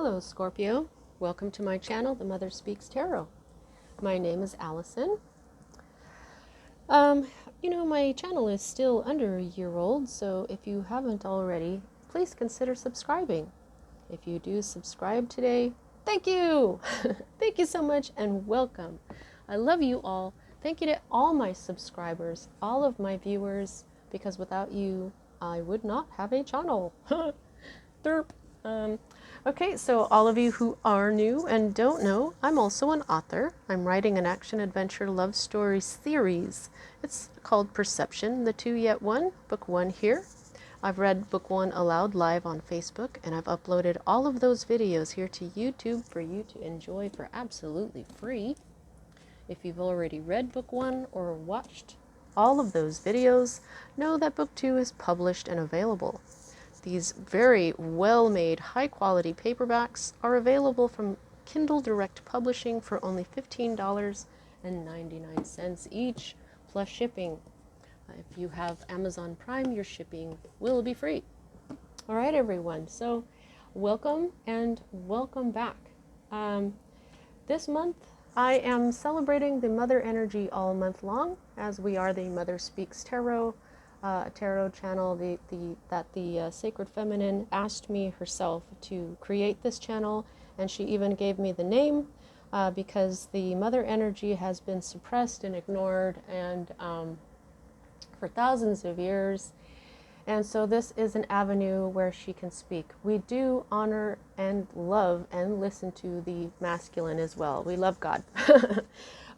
Hello Scorpio, welcome to my channel, The Mother Speaks Tarot. My name is Allison. My channel is still under a year old, so if you haven't already, please consider subscribing. If you do subscribe today, thank you! Thank you so much and welcome. I love you all. Thank you to all my subscribers, all of my viewers, because without you, I would not have a channel. Derp. Okay, so all of you who are new and don't know, I'm also an author. I'm writing an action-adventure love story series. It's called Perception, the Two Yet One, book 1 here. I've read book 1 aloud live on Facebook, and I've uploaded all of those videos here to YouTube for you to enjoy for absolutely free. If you've already read book 1 or watched all of those videos, know that book 2 is published and available. These very well-made, high-quality paperbacks are available from Kindle Direct Publishing for only $15.99 each, plus shipping. If you have Amazon Prime, your shipping will be free. All right, everyone. So welcome and welcome back. This month, I am celebrating the Mother Energy all month long, as we are the Mother Speaks Tarot. A tarot channel that the Sacred Feminine asked me herself to create this channel, and she even gave me the name because the mother energy has been suppressed and ignored and for thousands of years, and so this is an avenue where she can speak. We do honor and love and listen to the masculine as well. We love God.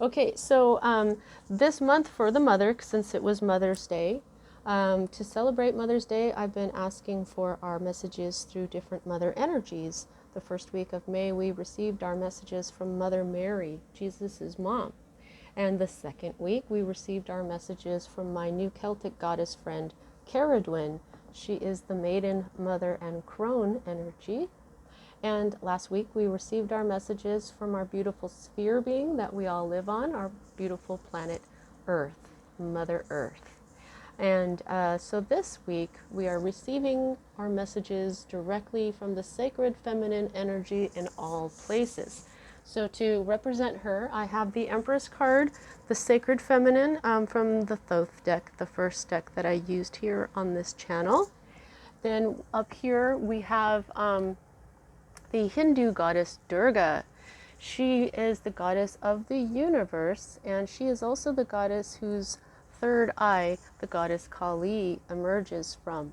Okay, so this month for the mother, since it was Mother's Day, to celebrate Mother's Day, I've been asking for our messages through different mother energies. The first week of May, we received our messages from Mother Mary, Jesus' mom. And the second week, we received our messages from my new Celtic goddess friend, Caradwyn. She is the Maiden, Mother, and Crone energy. And last week, we received our messages from our beautiful sphere being that we all live on, our beautiful planet Earth, Mother Earth. And so this week, we are receiving our messages directly from the Sacred Feminine energy in all places. So to represent her, I have the Empress card, the Sacred Feminine from the Thoth deck, the first deck that I used here on this channel. Then up here, we have the Hindu goddess Durga. She is the goddess of the universe, and she is also the goddess whose third eye the goddess Kali emerges from.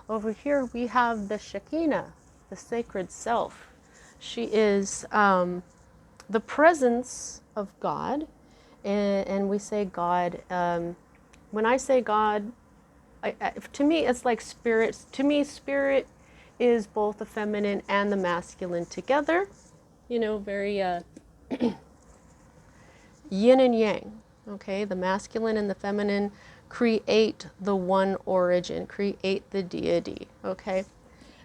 Over here we have the Shekinah, the sacred self. She is the presence of God, and we say God. When I say God, to me it's like spirit. To me, spirit is both the feminine and the masculine together. You know, very yin and yang. Okay, the masculine and the feminine create the one origin, create the deity. Okay,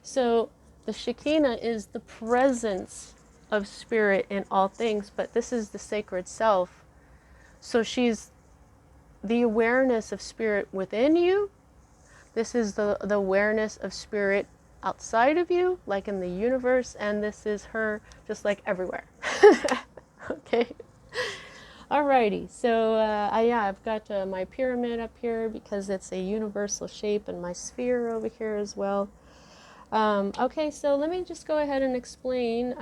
so the Shekinah is the presence of spirit in all things, but this is the sacred self. So she's the awareness of spirit within you. This is the awareness of spirit outside of you, like in the universe, and this is her just like everywhere. Okay. Alrighty, so I've got my pyramid up here because it's a universal shape, and my sphere over here as well. Okay, so let me just go ahead and explain.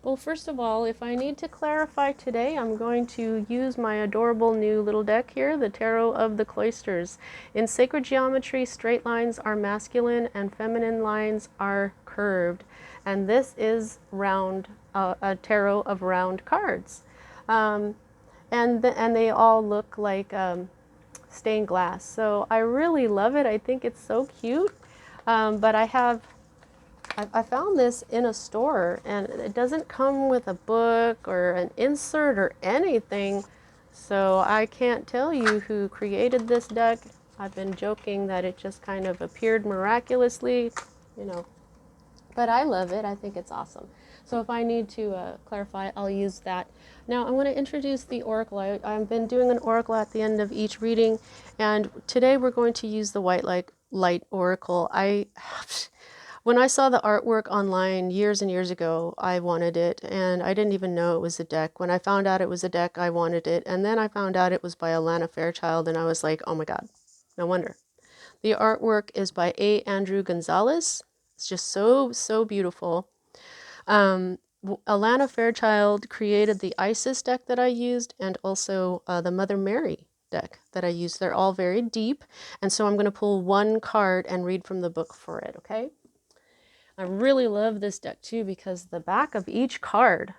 Well, first of all, if I need to clarify today, I'm going to use my adorable new little deck here, the Tarot of the Cloisters. In sacred geometry, straight lines are masculine and feminine lines are curved, and this is round, a tarot of round cards. And they all look like stained glass. So I really love it. I think it's so cute. But I found this in a store, and it doesn't come with a book or an insert or anything. So I can't tell you who created this deck. I've been joking that it just kind of appeared miraculously, you know. But I love it. I think it's awesome. So if I need to clarify, I'll use that. Now I want to introduce the oracle. I've been doing an oracle at the end of each reading, and today we're going to use the white light oracle. When I saw the artwork online years and years ago, I wanted it, and I didn't even know it was a deck. When I found out it was a deck, I wanted it, and then I found out it was by Alana Fairchild, and I was like, oh my God, no wonder. The artwork is by A. Andrew Gonzalez. It's just so, so beautiful. Alana Fairchild created the Isis deck that I used, and also the Mother Mary deck that I used. They're all very deep, and so I'm going to pull one card and read from the book for it, okay? I really love this deck too because the back of each card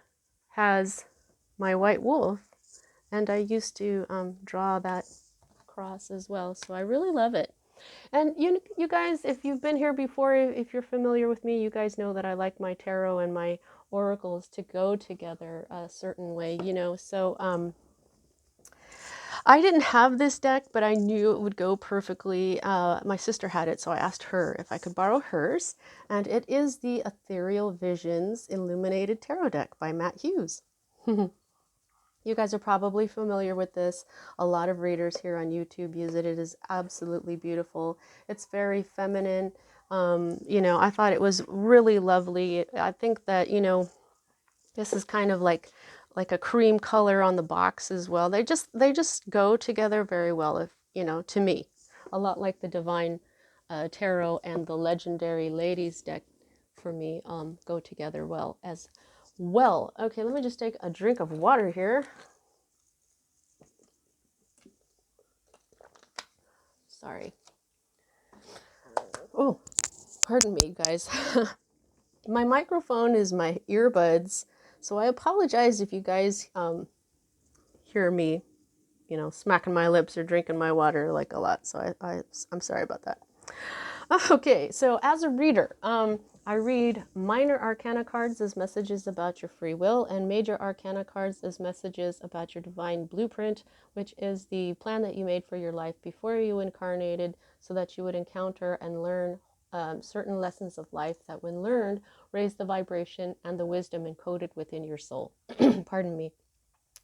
has my white wolf, and I used to draw that cross as well, so I really love it. And you guys, if you've been here before, if you're familiar with me, you guys know that I like my tarot and my oracles to go together a certain way, you know. So I didn't have this deck, but I knew it would go perfectly. My sister had it, so I asked her if I could borrow hers. And it is the Ethereal Visions Illuminated Tarot deck by Matt Hughes. You guys are probably familiar with this. A lot of readers here on YouTube use it. It is absolutely beautiful. It's very feminine. You know, I thought it was really lovely. I think that, you know, this is kind of like a cream color on the box as well. They just go together very well, if you know, to me. A lot like the Divine Tarot and the Legendary Ladies deck for me go together well as well. Okay, let me just take a drink of water here. Sorry. Oh, pardon me, guys. My microphone is my earbuds, so I apologize if you guys hear me, you know, smacking my lips or drinking my water like a lot. So I'm sorry about that. Okay, so as a reader, I read minor arcana cards as messages about your free will and major arcana cards as messages about your divine blueprint, which is the plan that you made for your life before you incarnated so that you would encounter and learn certain lessons of life that when learned, raise the vibration and the wisdom encoded within your soul. Pardon me.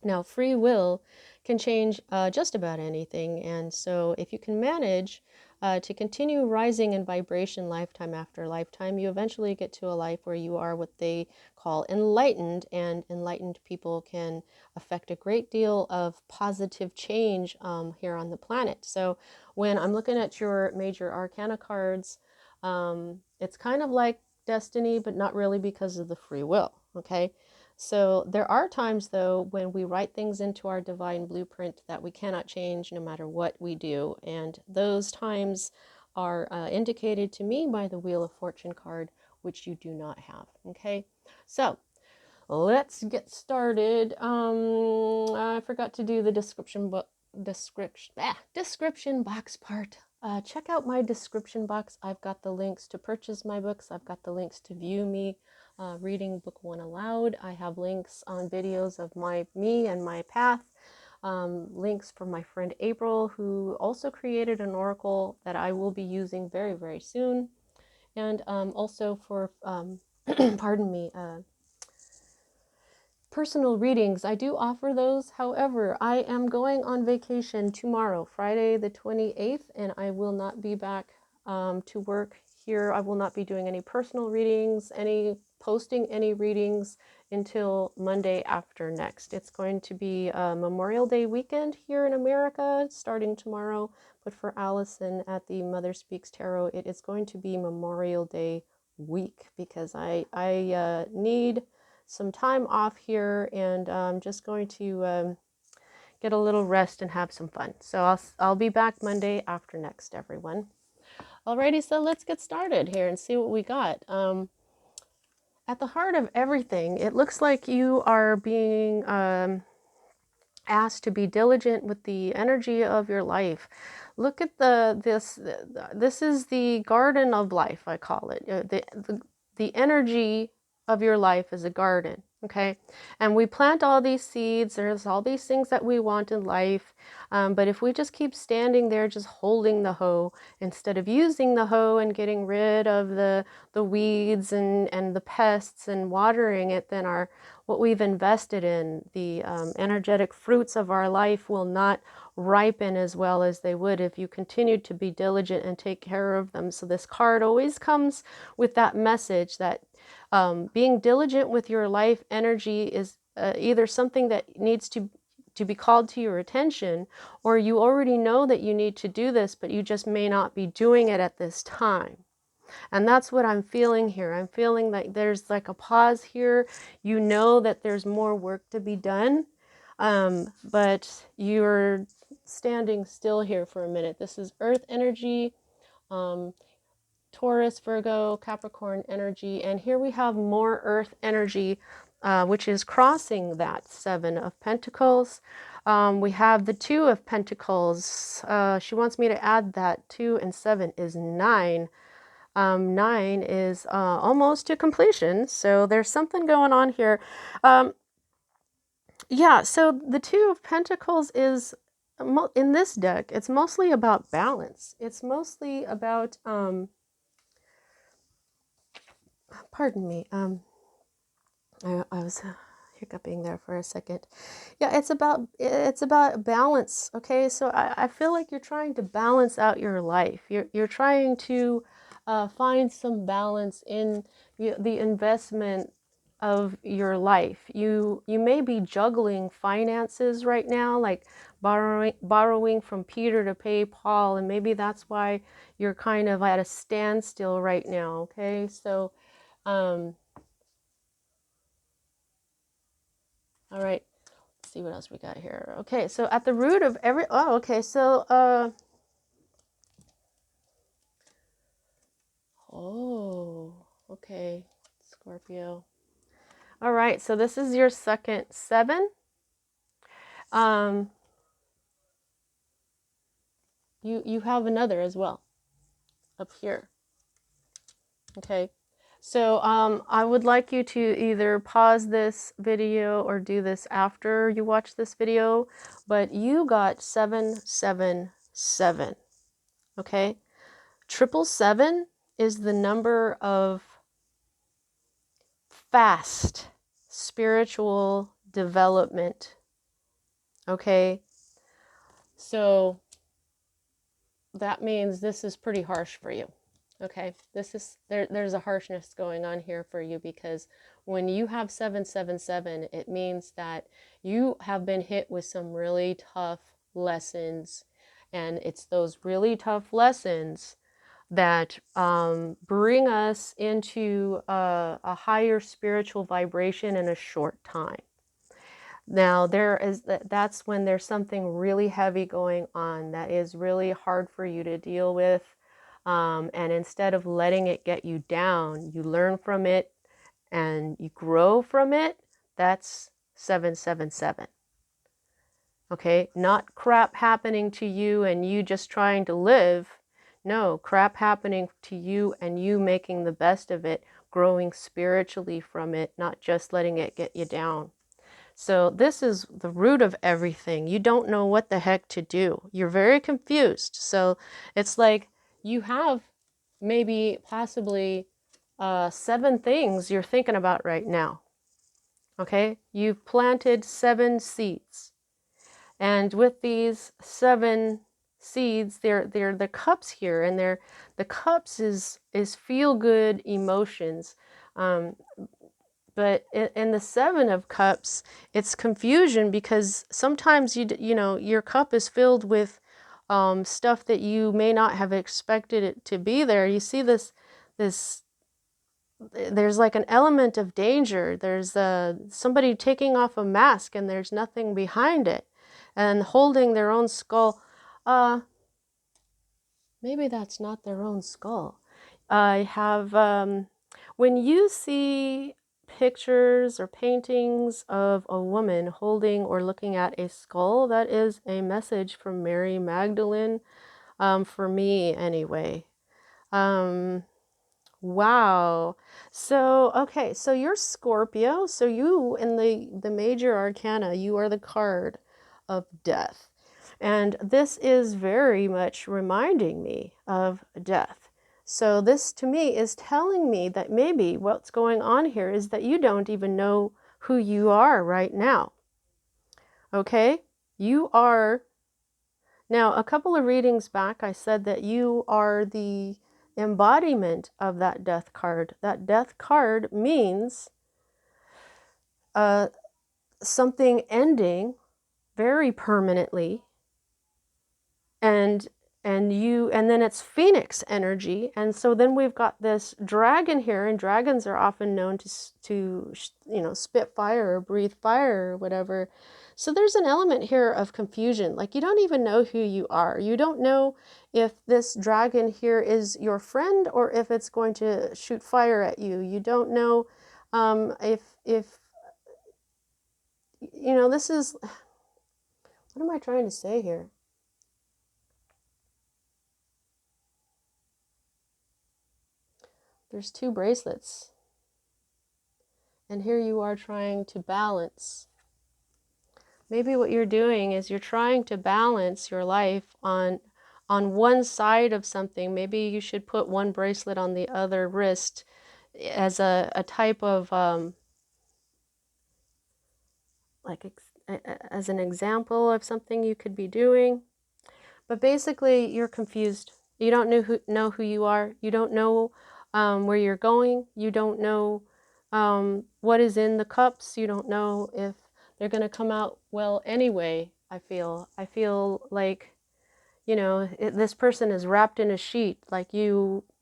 Now, free will can change just about anything, and so if you can manage to continue rising in vibration lifetime after lifetime, you eventually get to a life where you are what they call enlightened, and enlightened people can affect a great deal of positive change here on the planet. So when I'm looking at your major arcana cards, it's kind of like destiny, but not really because of the free will, okay? So there are times, though, when we write things into our divine blueprint that we cannot change no matter what we do. And those times are indicated to me by the Wheel of Fortune card, which you do not have. Okay, so let's get started. I forgot to do the description box part. Check out my description box. I've got the links to purchase my books. I've got the links to view me reading book one aloud. I have links on videos of me and my path. Links from my friend April, who also created an oracle that I will be using very, very soon. And also for, pardon me, personal readings. I do offer those. However, I am going on vacation tomorrow, Friday the 28th, and I will not be back to work here. I will not be doing any personal readings, posting any readings until Monday after next. It's going to be a Memorial Day weekend here in America starting tomorrow, but for Allison at the Mother Speaks Tarot, it is going to be Memorial Day week because I need some time off here, and I'm just going to get a little rest and have some fun. So I'll be back Monday after next, everyone. Alrighty, so let's get started here and see what we got. At the heart of everything, it looks like you are being asked to be diligent with the energy of your life. Look at this is the garden of life, I call it. The energy of your life is a garden, okay? And we plant all these seeds. There's all these things that we want in life. But if we just keep standing there just holding the hoe instead of using the hoe and getting rid of the weeds and the pests and watering it, then what we've invested in, the energetic fruits of our life will not ripen as well as they would if you continued to be diligent and take care of them. So this card always comes with that message that being diligent with your life energy is either something that needs to be called to your attention, or you already know that you need to do this, but you just may not be doing it at this time. And that's what I'm feeling here. I'm feeling like there's like a pause here. You know that there's more work to be done, but you're standing still here for a minute. This is Earth energy, Taurus, Virgo, Capricorn energy, and here we have more Earth energy, which is crossing that Seven of Pentacles. We have the Two of Pentacles. She wants me to add that 2 and 7 is 9. 9 is almost to completion, so there's something going on here. Yeah, so the Two of Pentacles is, in this deck, it's mostly about balance. It's mostly about, pardon me, I was hiccuping there for a second. Yeah, it's about balance, okay? So I feel like you're trying to balance out your life. You're trying to find some balance in the investment of your life. You may be juggling finances right now, like borrowing from Peter to pay Paul, and maybe that's why you're kind of at a standstill right now, okay? So all right, let's see what else we got here. Okay, so at the root of every, oh, okay, so, oh, okay, Scorpio. All right, so this is your second 7. You have another as well up here. Okay, so I would like you to either pause this video or do this after you watch this video, but you got 777. Okay, 777 is the number of fast spiritual development. Okay, so that means this is pretty harsh for you. Okay, this is there's a harshness going on here for you, because when you have 777, it means that you have been hit with some really tough lessons, and it's those really tough lessons that bring us into a higher spiritual vibration in a short time. Now that's when there's something really heavy going on that is really hard for you to deal with, and instead of letting it get you down, you learn from it and you grow from it. That's 777. Okay, not crap happening to you and you just trying to live. No, crap happening to you and you making the best of it, growing spiritually from it, not just letting it get you down. So this is the root of everything. You don't know what the heck to do. You're very confused. So it's like you have maybe possibly 7 things you're thinking about right now. Okay, you've planted 7 seeds. And with these 7 seeds, they're the cups here, and the cups is feel good emotions. But in the 7 of cups, it's confusion, because sometimes you know your cup is filled with stuff that you may not have expected it to be there. You see this there's like an element of danger. There's somebody taking off a mask and there's nothing behind it, and holding their own skull. Maybe that's not their own skull. I have when you see pictures or paintings of a woman holding or looking at a skull, that is a message from Mary Magdalene, for me anyway. Wow. So, okay, so you're Scorpio. So you, in the major arcana, you are the card of death. And this is very much reminding me of death. So this to me is telling me that maybe what's going on here is that you don't even know who you are right now. Okay? You are Now, a couple of readings back, I said that you are the embodiment of that death card. That death card means something ending very permanently, and and then it's phoenix energy, and so then we've got this dragon here, and dragons are often known to spit fire or breathe fire or whatever. So there's an element here of confusion, like you don't even know who you are. You don't know if this dragon here is your friend or if it's going to shoot fire at you. You don't know if this is, what am I trying to say here? There's two bracelets. And here you are trying to balance. Maybe what you're doing is you're trying to balance your life on one side of something. Maybe you should put one bracelet on the other wrist as a type of as an example of something you could be doing. But basically, you're confused. You don't know who you are. You don't know where you're going. You don't know what is in the cups. You don't know if they're going to come out well anyway. I feel like, this person is wrapped in a sheet. Like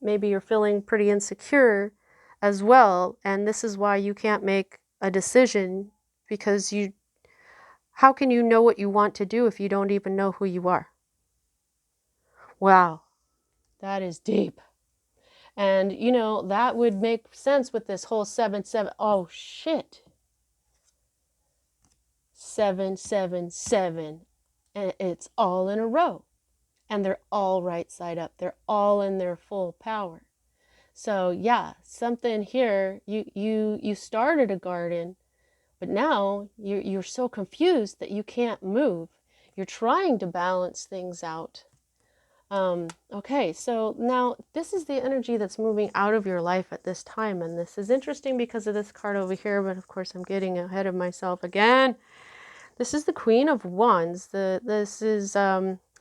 maybe you're feeling pretty insecure as well. And this is why you can't make a decision, because how can you know what you want to do if you don't even know who you are? Wow, that is deep. And, that would make sense with this whole 7-7. Oh, shit. 7-7-7. And it's all in a row. And they're all right side up. They're all in their full power. So, yeah, something here, you started a garden, but now you're so confused that you can't move. You're trying to balance things out. Okay, so now this is the energy that's moving out of your life at this time, and this is interesting because of this card over here, but of course I'm getting ahead of myself again. This is the Queen of Wands.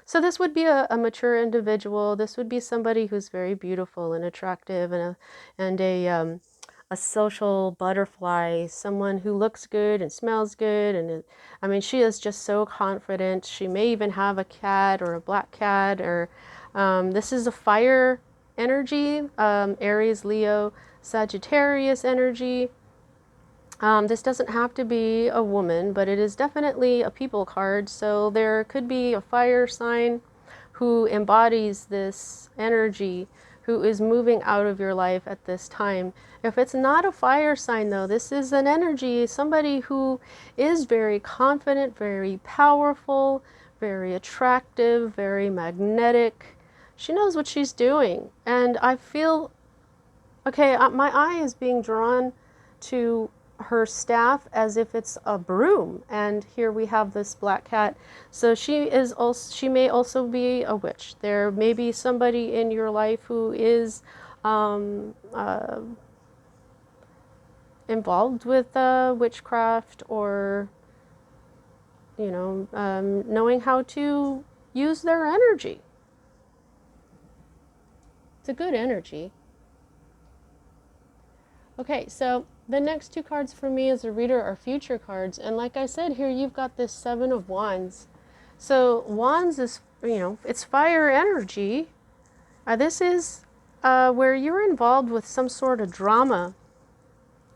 So this would be a mature individual. This would be somebody who's very beautiful and attractive, and a social butterfly, someone who looks good and smells good. And she is just so confident. She may even have a cat or a black cat, or this is a fire energy, Aries, Leo, Sagittarius energy. This doesn't have to be a woman, but it is definitely a people card. So there could be a fire sign who embodies this energy, who is moving out of your life at this time. If it's not a fire sign, though, this is an energy, somebody who is very confident, very powerful, very attractive, very magnetic. She knows what she's doing. And I feel, okay, my eye is being drawn to her staff as if it's a broom, and here we have this black cat. So she may also be a witch. There may be somebody in your life who is involved with witchcraft, or knowing how to use their energy. It's a good energy. Okay, so the next two cards for me as a reader are future cards. And like I said, here you've got this 7 of Wands. So Wands is, it's fire energy. This is where you're involved with some sort of drama,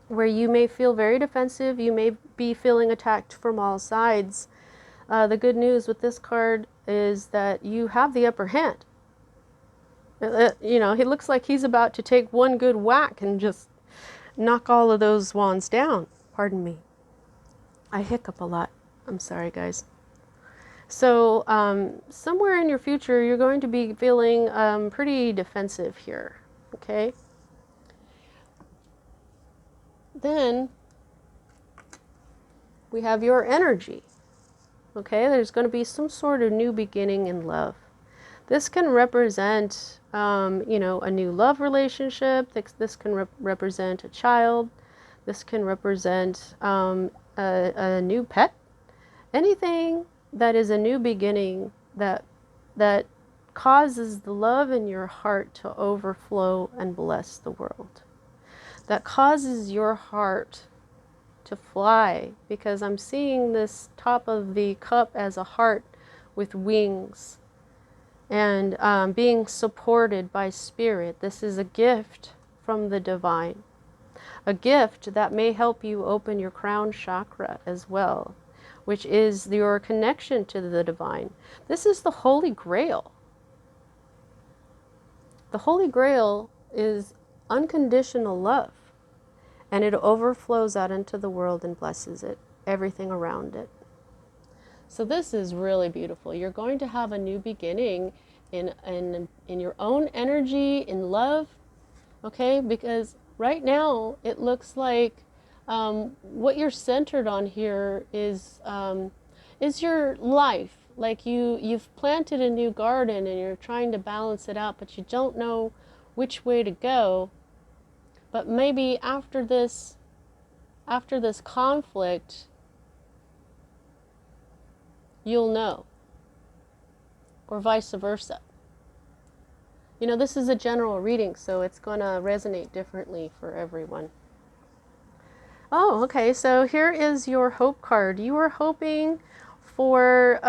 where you may feel very defensive. You may be feeling attacked from all sides. The good news with this card is that you have the upper hand. He looks like he's about to take one good whack and just knock all of those wands down. Pardon me. I hiccup a lot. I'm sorry, guys. So somewhere in your future, you're going to be feeling pretty defensive here. Okay? Then we have your energy. Okay? There's going to be some sort of new beginning in love. This can represent, a new love relationship. This can represent a child. This can represent a new pet. Anything that is a new beginning that that causes the love in your heart to overflow and bless the world. That causes your heart to fly, because I'm seeing this top of the cup as a heart with wings and being supported by spirit. This is a gift from the divine, a gift that may help you open your crown chakra as well, which is your connection to the divine. This is the Holy Grail. The Holy Grail is unconditional love, and it overflows out into the world and blesses it, everything around it. So this is really beautiful. You're going to have a new beginning in your own energy, in love, okay? Because right now it looks like what you're centered on here is your life. Like you've planted a new garden and you're trying to balance it out, but you don't know which way to go. But maybe after this conflict, you'll know, or vice versa. You know, this is a general reading, so it's going to resonate differently for everyone. Oh, okay, so here is your hope card. You are hoping for,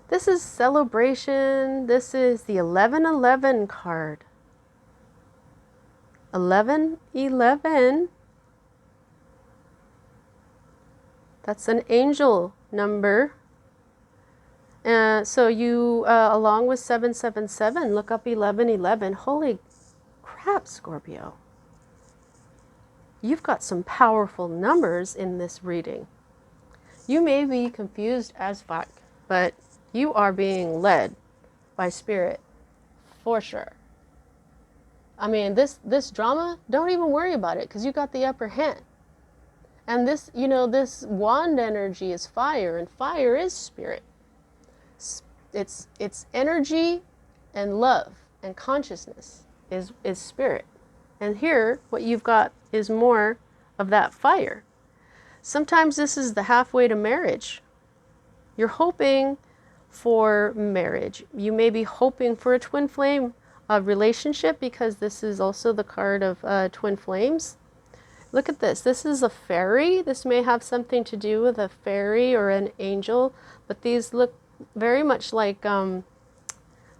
this is celebration. This is the 1111 card. 1111. That's an angel number. So you, along with 777, look up 1111. Holy crap, Scorpio. You've got some powerful numbers in this reading. You may be confused as fuck, but you are being led by spirit, for sure. I mean, this drama, don't even worry about it, because you got the upper hand. And this, you know, this wand energy is fire, and fire is spirit. It's energy and love and consciousness is spirit. And here, what you've got is more of that fire. Sometimes this is the halfway to marriage. You're hoping for marriage. You may be hoping for a twin flame relationship, because this is also the card of twin flames. Look at this. This is a fairy. This may have something to do with a fairy or an angel, but these look very much like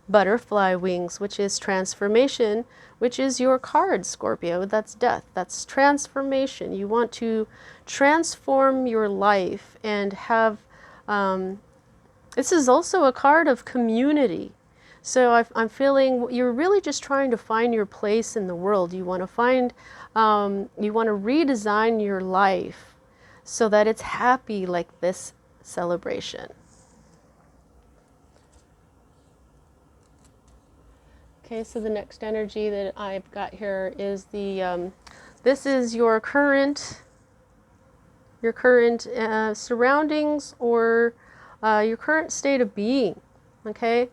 butterfly wings, which is transformation, which is your card, Scorpio. That's death. That's transformation. You want to transform your life and have, this is also a card of community. So I'm feeling you're really just trying to find your place in the world. You want to find, you want to redesign your life so that it's happy, like this celebration. Okay, so the next energy that I've got here is the, this is your current surroundings, or your current state of being, okay?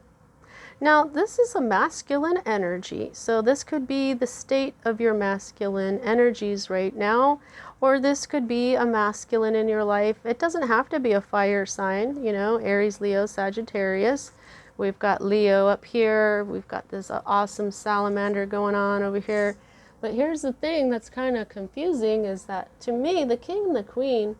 Now, this is a masculine energy, so this could be the state of your masculine energies right now, or this could be a masculine in your life. It doesn't have to be a fire sign, you know, Aries, Leo, Sagittarius. We've got Leo up here. We've got this awesome salamander going on over here. But here's the thing that's kind of confusing, is that to me, the king and the queen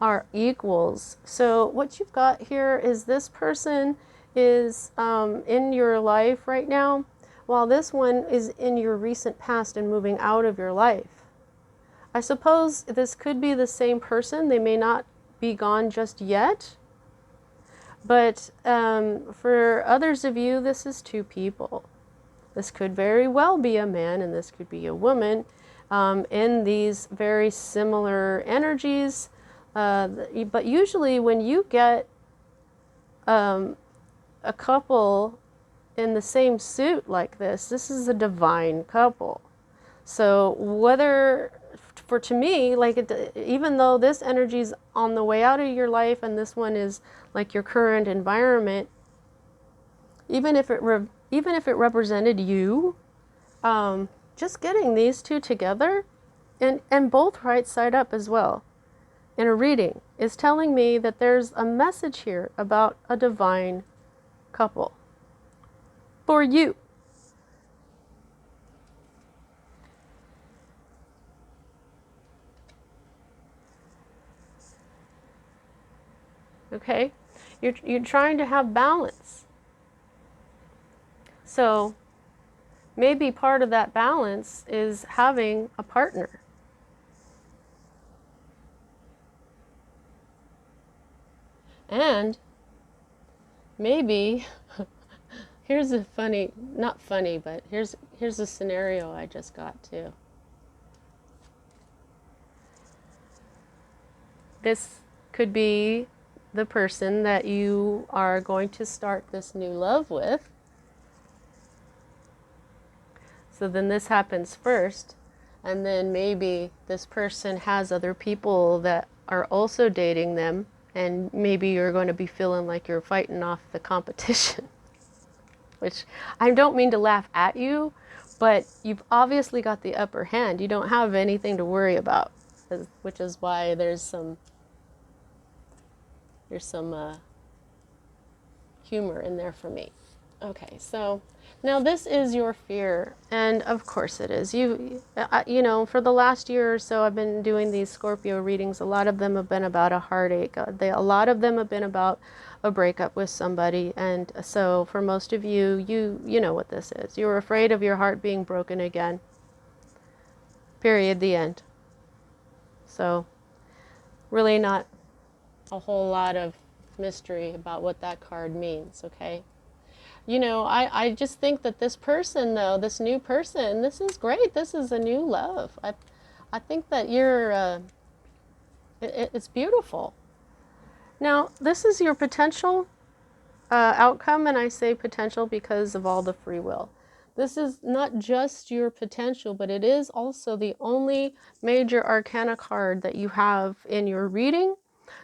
are equals. So what you've got here is this person is in your life right now, while this one is in your recent past and moving out of your life. I suppose this could be the same person. They may not be gone just yet. But for others of you, this is two people. This could very well be a man and this could be a woman in these very similar energies. But usually when you get a couple in the same suit like this is a divine couple. So whether, to me, like even though this energy is on the way out of your life and this one is like your current environment, even if it represented you, just getting these two together and both right side up as well in a reading is telling me that there's a message here about a divine couple for you. Okay? You're trying to have balance. So maybe part of that balance is having a partner. And maybe here's a funny, not funny, but here's a scenario I just got too. This could be the person that you are going to start this new love with. So then this happens first, and then maybe this person has other people that are also dating them, and maybe you're going to be feeling like you're fighting off the competition. Which I don't mean to laugh at you, but you've obviously got the upper hand. You don't have anything to worry about, which is why there's some humor in there for me. Okay, so now this is your fear, and of course it is. You know, for the last year or so, I've been doing these Scorpio readings. A lot of them have been about a heartache. A lot of them have been about a breakup with somebody, and so for most of you, you know what this is. You're afraid of your heart being broken again. Period. The end. So, really not a whole lot of mystery about what that card means. Okay. You know, I just think that this person, though, this new person, this is great. This is a new love. I think that you're, it's beautiful. Now, this is your potential outcome, and I say potential because of all the free will. This is not just your potential, but it is also the only major arcana card that you have in your reading.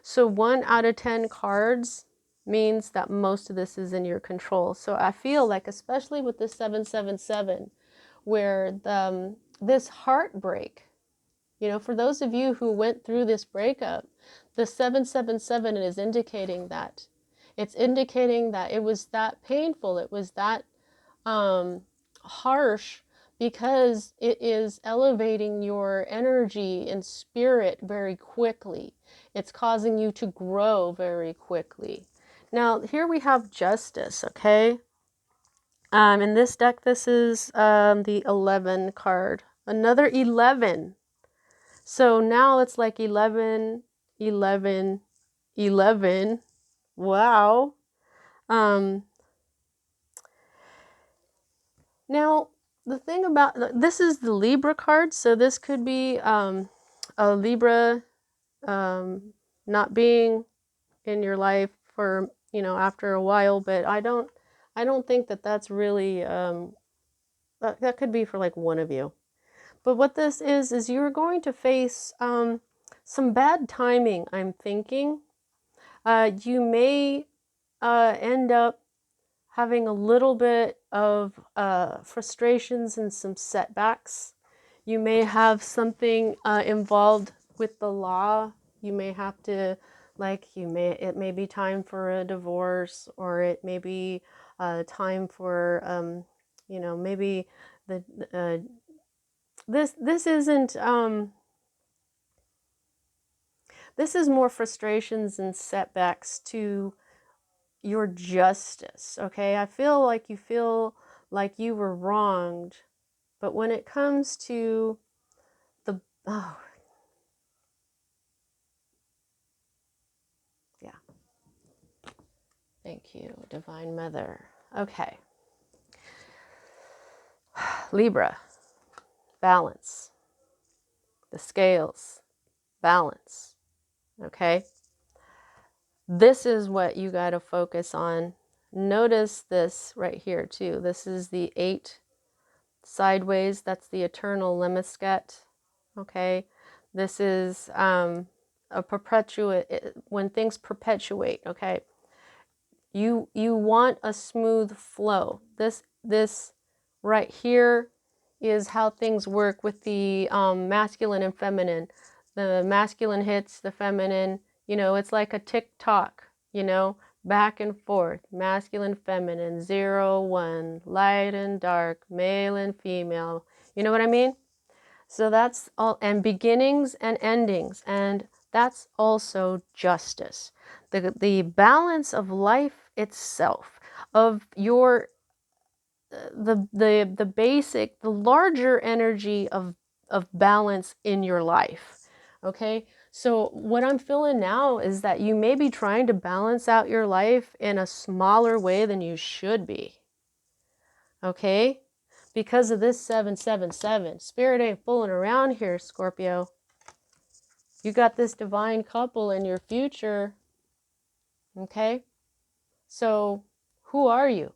So 1 out of 10 cards means that most of this is in your control. So I feel like, especially with the 777, where this heartbreak, you know, for those of you who went through this breakup, the 777 is indicating that. It's indicating that it was that painful, it was that harsh, because it is elevating your energy and spirit very quickly. It's causing you to grow very quickly. Now, here we have justice, okay? In this deck, this is the 11 card. Another 11. So now it's like 11, 11, 11. Wow. Now, the thing about this is the Libra card, so this could be a Libra not being in your life for, you know, after a while, but I don't think that that's really that could be for like one of you. But what this is you're going to face some bad timing, I'm thinking. You may end up having a little bit of frustrations and some setbacks. You may have something involved with the law. You may have to, like, it may be time for a divorce, or it may be time for, you know, maybe this isn't, this is more frustrations and setbacks to your justice, okay? I feel like you were wronged, but when it comes to the, oh, yeah. Thank you, Divine Mother. Okay. Libra, balance. The scales, balance, okay? This is what you got to focus on. Notice this right here too. This is the 8 sideways. That's the eternal lemniscate. Okay. This is a perpetuate, when things perpetuate. Okay. You want a smooth flow. This right here is how things work with the masculine and feminine. The masculine hits the feminine. You know, it's like a tick-tock, you know, back and forth, masculine, feminine, 0, 1, light and dark, male and female. You know what I mean? So that's all, and beginnings and endings, and that's also justice. The balance of life itself, of your the basic, the larger energy of balance in your life. Okay? So what I'm feeling now is that you may be trying to balance out your life in a smaller way than you should be. Okay? Because of this 777. Spirit ain't fooling around here, Scorpio. You got this divine couple in your future. Okay? So who are you?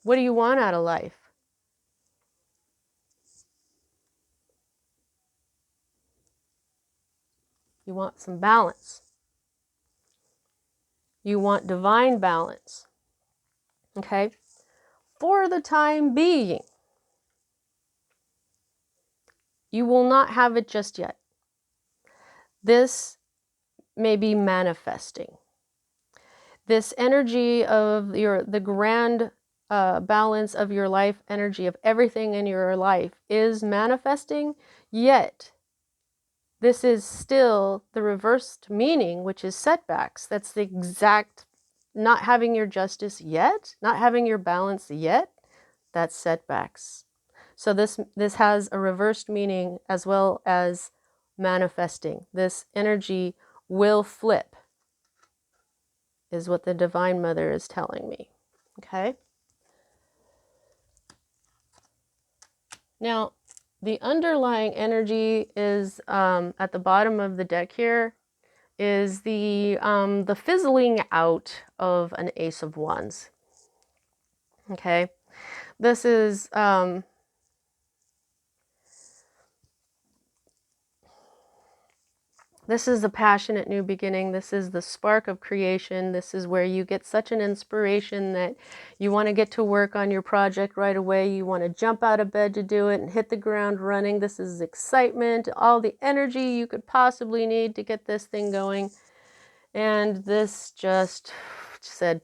What do you want out of life? You want some balance. You want divine balance. Okay? For the time being, you will not have it just yet. This may be manifesting. This energy of the grand balance of your life, energy of everything in your life is manifesting, yet this is still the reversed meaning, which is setbacks. That's the exact, not having your justice yet, not having your balance yet, that's setbacks. So this has a reversed meaning as well as manifesting. This energy will flip, is what the Divine Mother is telling me. Okay? Now, the underlying energy is at the bottom of the deck here, is the fizzling out of an Ace of Wands. Okay? This is this is a passionate new beginning. This is the spark of creation. This is where you get such an inspiration that you want to get to work on your project right away. You want to jump out of bed to do it and hit the ground running. This is excitement, all the energy you could possibly need to get this thing going. And this just said,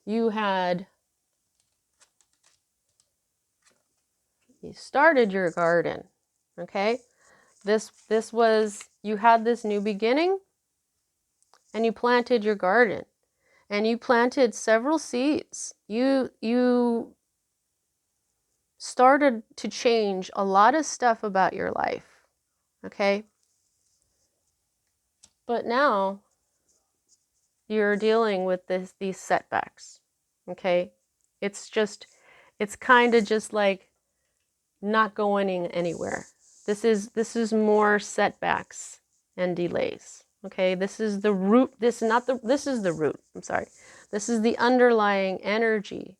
you started your garden, okay? This was, you had this new beginning and you planted your garden and you planted several seeds. You started to change a lot of stuff about your life, okay? But now you're dealing with these setbacks, okay? It's kind of just like not going anywhere. This is more setbacks and delays. Okay, this is the root. This is the root. I'm sorry. This is the underlying energy.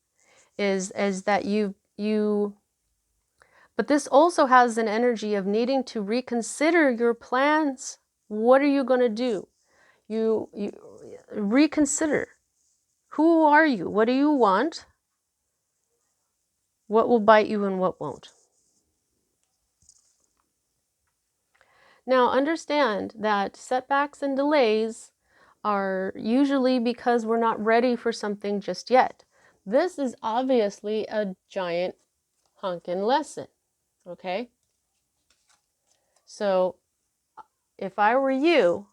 Is that you. But this also has an energy of needing to reconsider your plans. What are you going to do? You reconsider. Who are you? What do you want? What will bite you and what won't? Now, understand that setbacks and delays are usually because we're not ready for something just yet. This is obviously a giant honkin' lesson, okay? So, if I were you,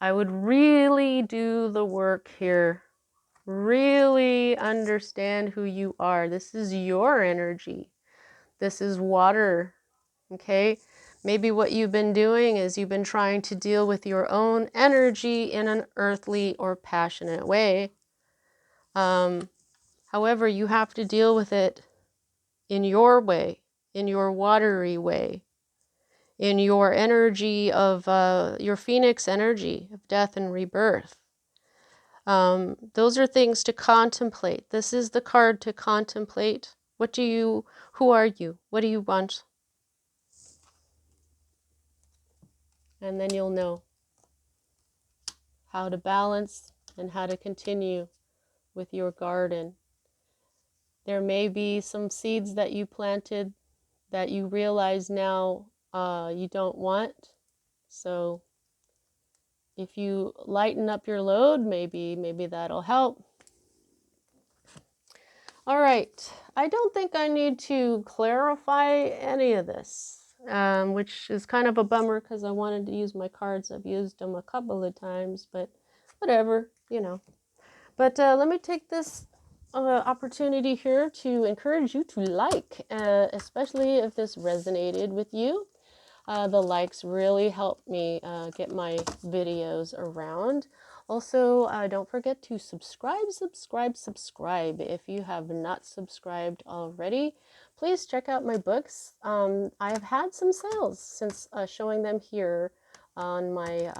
I would really do the work here. Really understand who you are. This is your energy. This is water, okay? Maybe what you've been doing is you've been trying to deal with your own energy in an earthly or passionate way. However, you have to deal with it in your way, in your watery way, in your energy of your phoenix energy of death and rebirth. Those are things to contemplate. This is the card to contemplate. Who are you? What do you want? And then you'll know how to balance and how to continue with your garden. There may be some seeds that you planted that you realize now you don't want. So if you lighten up your load, maybe that'll help. All right, I don't think I need to clarify any of this, which is kind of a bummer because I wanted to use my cards. I've used them a couple of times, but whatever, you know. But let me take this opportunity here to encourage you to like, especially if this resonated with you. The likes really help me get my videos around. Also, don't forget to subscribe. If you have not subscribed already, please check out my books. I have had some sales since showing them here on my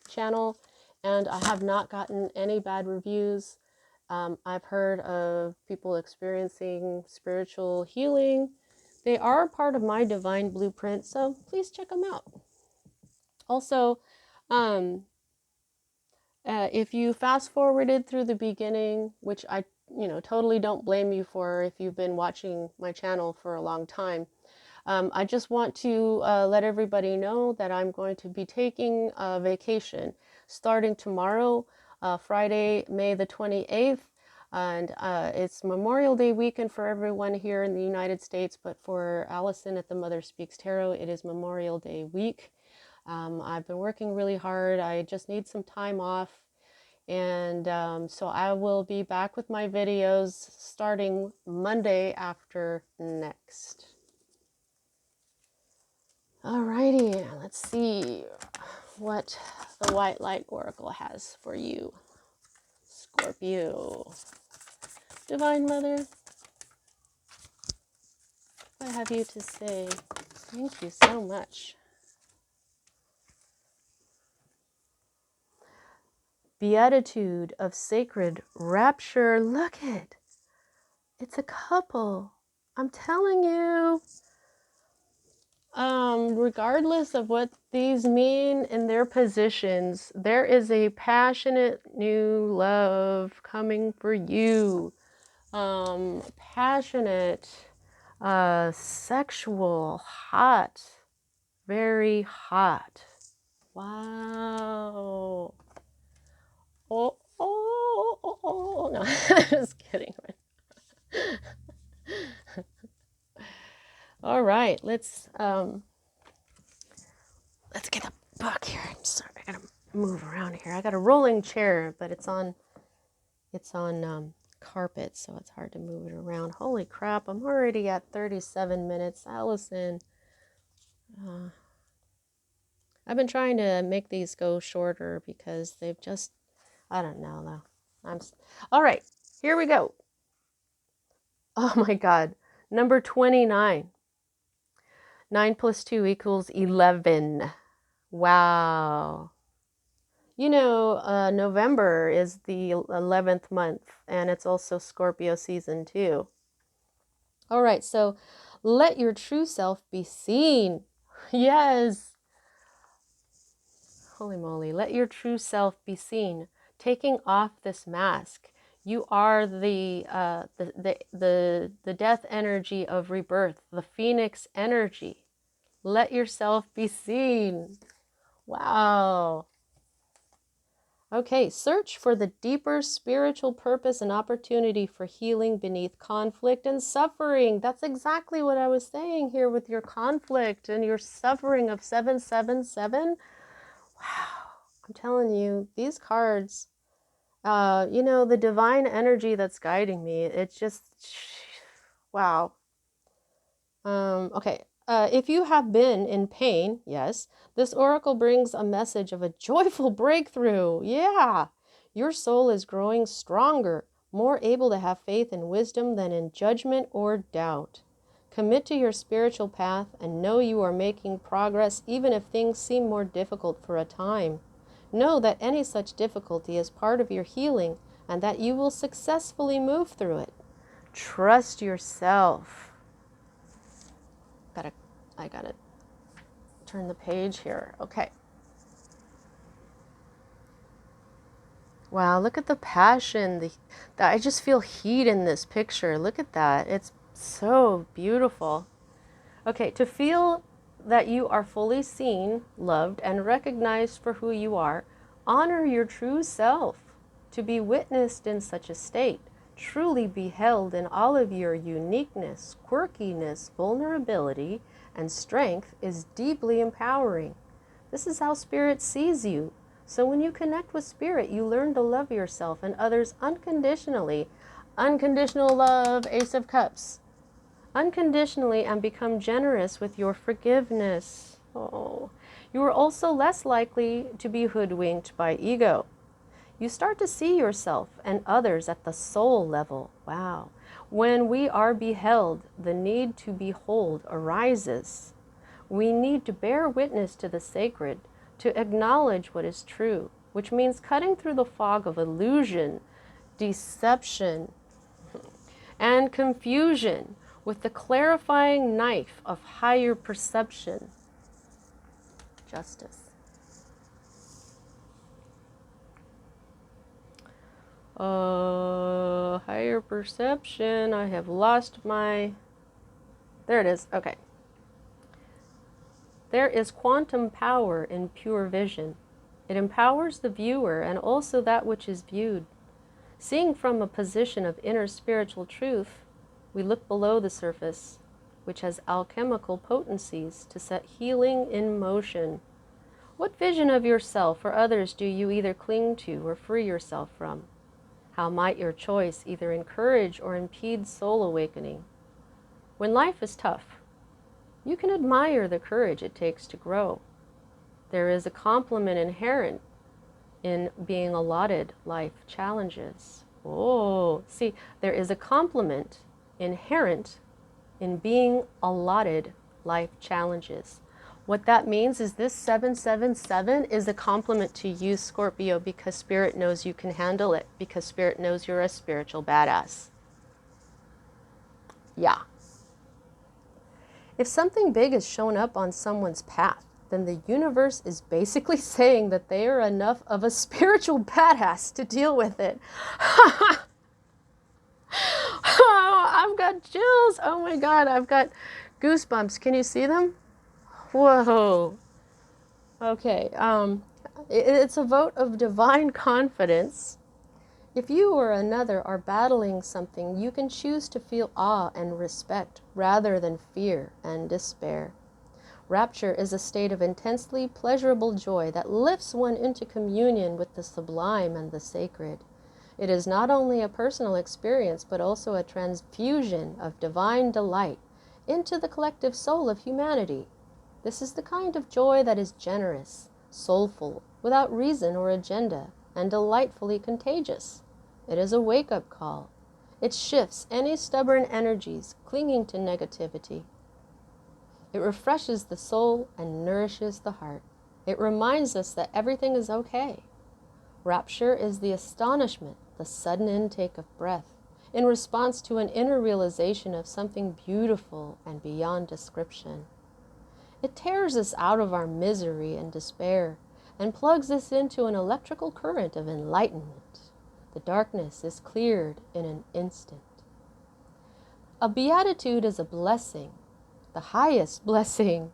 channel, and I have not gotten any bad reviews. I've heard of people experiencing spiritual healing. They are part of my divine blueprint, so please check them out. Also, if you fast forwarded through the beginning, which I, totally don't blame you for if you've been watching my channel for a long time, I just want to let everybody know that I'm going to be taking a vacation starting tomorrow, Friday, May the 28th. And it's Memorial Day weekend for everyone here in the United States, but for Allison at the Mother Speaks Tarot, it is Memorial Day week. I've been working really hard. I just need some time off. And so I will be back with my videos starting Monday after next. Alrighty, let's see what the White Light Oracle has for you, Scorpio. Divine Mother, what have you to say? Thank you so much. Beatitude of sacred rapture. Look it. It's a couple. I'm telling you. Regardless of what these mean in their positions, there is a passionate new love coming for you. Passionate, sexual, hot, very hot. Wow. Oh, no, just kidding. All right, let's get a book here. I'm sorry, I gotta move around here. I got a rolling chair, but it's on carpet, so it's hard to move it around. Holy crap, I'm already at 37 minutes. Allison, I've been trying to make these go shorter because they've just, I don't know though. All right, here we go. Oh my God, number 29. 9 plus 2 equals 11. Wow. You know, November is the 11th month, and it's also Scorpio season too. All right, so let your true self be seen. Yes. Holy moly, let your true self be seen. Taking off this mask. You are the death energy of rebirth, the phoenix energy. Let yourself be seen. Wow. Okay, search for the deeper spiritual purpose and opportunity for healing beneath conflict and suffering. That's exactly what I was saying here with your conflict and your suffering of 777. Wow, I'm telling you, these cards, the divine energy that's guiding me, it's just, wow. Okay. If you have been in pain, yes, this oracle brings a message of a joyful breakthrough. Yeah. Your soul is growing stronger, more able to have faith and wisdom than in judgment or doubt. Commit to your spiritual path and know you are making progress even if things seem more difficult for a time. Know that any such difficulty is part of your healing and that you will successfully move through it. Trust yourself. I gotta turn the page here. Okay. Wow, look at the passion. I just feel heat in this picture. Look at that. It's so beautiful. Okay, to feel that you are fully seen, loved, and recognized for who you are, Honor your true self. To be witnessed in such a state, truly beheld in all of your uniqueness, quirkiness, vulnerability, and strength is deeply empowering. This is how Spirit sees you. So when you connect with Spirit, you learn to love yourself and others unconditionally. Unconditional love, Ace of Cups. Unconditionally, and become generous with your forgiveness. Oh, you are also less likely to be hoodwinked by ego. You start to see yourself and others at the soul level. Wow. When we are beheld, the need to behold arises. We need to bear witness to the sacred, to acknowledge what is true, which means cutting through the fog of illusion, deception, and confusion with the clarifying knife of higher perception. Justice. Higher perception. I have lost my... There it is. Okay. There is quantum power in pure vision. It empowers the viewer and also that which is viewed. Seeing from a position of inner spiritual truth, we look below the surface, which has alchemical potencies to set healing in motion. What vision of yourself or others do you either cling to or free yourself from? How might your choice either encourage or impede soul awakening? When life is tough, you can admire the courage it takes to grow. There is a compliment inherent in being allotted life challenges. Oh, see, there is a compliment inherent in being allotted life challenges. What that means is this 777 is a compliment to you, Scorpio, because Spirit knows you can handle it, because Spirit knows you're a spiritual badass. Yeah. If something big has shown up on someone's path, then the universe is basically saying that they are enough of a spiritual badass to deal with it. Oh, I've got chills. Oh my God, I've got goosebumps. Can you see them? Whoa. Okay, it's a vote of divine confidence. If you or another are battling something, you can choose to feel awe and respect rather than fear and despair. Rapture is a state of intensely pleasurable joy that lifts one into communion with the sublime and the sacred. It is not only a personal experience, but also a transfusion of divine delight into the collective soul of humanity. This is the kind of joy that is generous, soulful, without reason or agenda, and delightfully contagious. It is a wake-up call. It shifts any stubborn energies clinging to negativity. It refreshes the soul and nourishes the heart. It reminds us that everything is okay. Rapture is the astonishment, the sudden intake of breath, in response to an inner realization of something beautiful and beyond description. It tears us out of our misery and despair and plugs us into an electrical current of enlightenment. The darkness is cleared in an instant. A beatitude is a blessing, the highest blessing.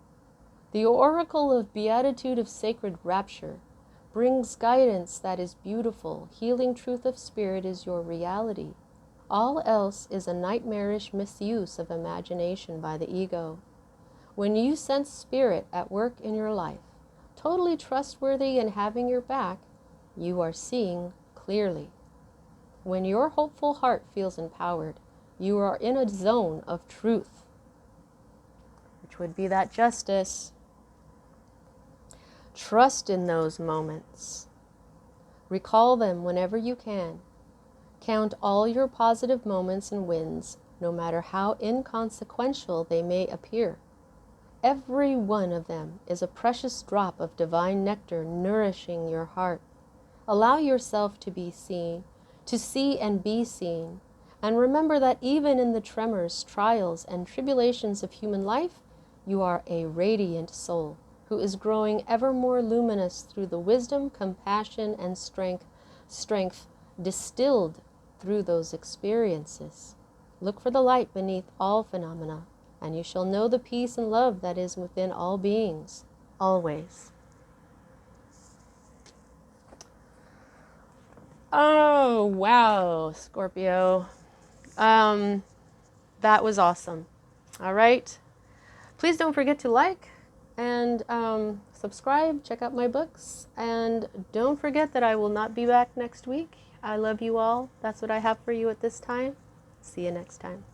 The oracle of beatitude of sacred rapture brings guidance that is beautiful. Healing truth of spirit is your reality. All else is a nightmarish misuse of imagination by the ego. When you sense spirit at work in your life, totally trustworthy and having your back, you are seeing clearly. When your hopeful heart feels empowered, you are in a zone of truth, which would be that justice. Trust in those moments. Recall them whenever you can. Count all your positive moments and wins, no matter how inconsequential they may appear. Every one of them is a precious drop of divine nectar nourishing your heart. Allow yourself to be seen, to see and be seen, and remember that even in the tremors, trials, and tribulations of human life, you are a radiant soul who is growing ever more luminous through the wisdom, compassion, and strength distilled through those experiences. Look for the light beneath all phenomena, and you shall know the peace and love that is within all beings, always. Oh, wow, Scorpio. That was awesome. All right. Please don't forget to like and subscribe. Check out my books. And don't forget that I will not be back next week. I love you all. That's what I have for you at this time. See you next time.